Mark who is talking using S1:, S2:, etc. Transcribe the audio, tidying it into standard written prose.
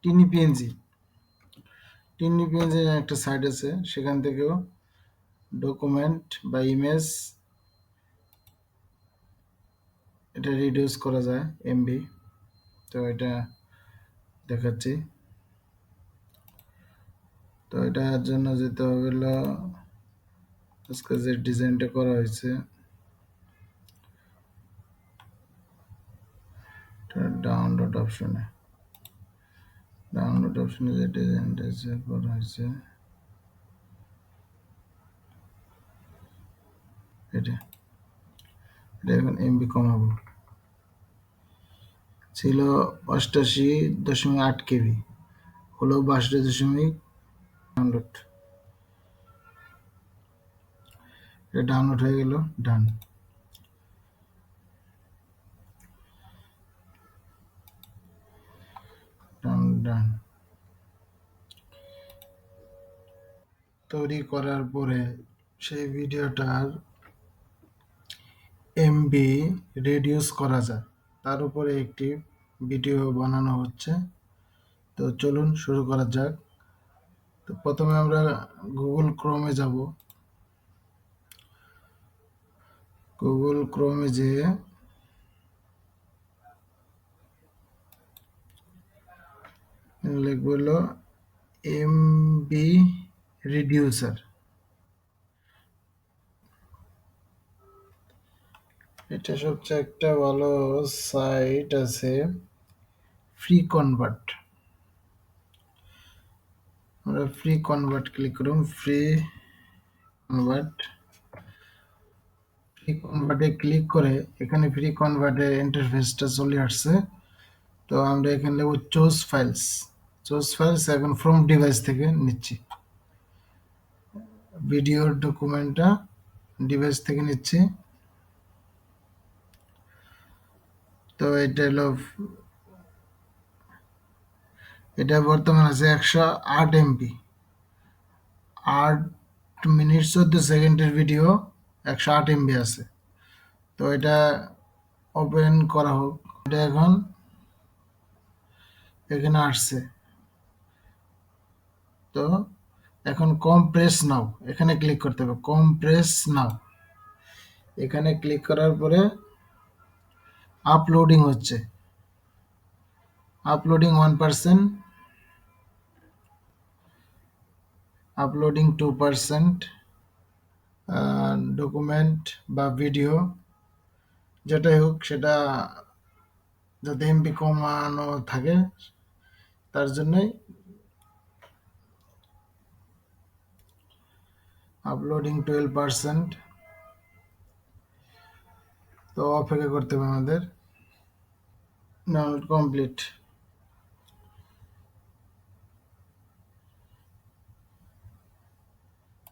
S1: টিনি PNG একটা site আছে, সেখান থেকেও ডকুমেন্ট বা ইমেজ এটা রিডিউস করা যায় এমবি। তো এটা দেখাচ্ছি। তো এটার জন্য যেতে হবে হলো আজকে যে ডিজাইনটা করা হয়েছে ডাউনলোড অপশনে যে ডিজাইনটা করা হয়েছে এটা এখন এমবি কমাবো। ছিল 88.8 কেবি, হলো 62 ডাউনলোড। এটা ডাউনলোড হয়ে গেল, ডান। ডান তৈরি করার পরে সেই ভিডিওটার এমবি রিডিউস করা যায়, তার উপরে একটি ভিডিও বানানো হচ্ছে। তো চলুন শুরু করা যাক। তো প্রথমে আমরা গুগল ক্রোমে যাব। গুগল ক্রোমে যেয়ে লিখব হলো এমবি রিডিউসার। এটা সবচেয়ে একটা ভালো সাইট আছে, ফ্রি কনভার্ট। আমরা ফ্রি কনভার্ট ক্লিক করুন। ফ্রি কনভার্টে ক্লিক করে এখানে ফ্রি কনভার্টের ইন্টারফেসটা চলে আসছে। তো আমরা এখানে লিখব চুজ ফাইলস এখন ফ্রম ডিভাইস থেকে নিচ্ছি। ভিডিওর ডকুমেন্টটা ডিভাইস থেকে নিচ্ছি। তো এটা বর্তমান আছে 108 MB, 8 মিনিট 14 সেকেন্ডের ভিডিও, 108 MB আছে। তো এটা ওপেন করা হোক। এটা এখন এখানে আসছে। তো এখন কম্প্রেস নাও এখানে ক্লিক করতে হবে। কম্প্রেস নাও এখানে ক্লিক করার পরে আপলোডিং হচ্ছে। Uploading 1%, uploading 2%। ডকুমেন্ট বা ভিডিও যেটাই হোক, সেটা যাতে এমবি কমানো থাকে তার জন্যই আপলোডিং 12%। তো অপেক্ষা করতে হবে আমাদের। Download complete.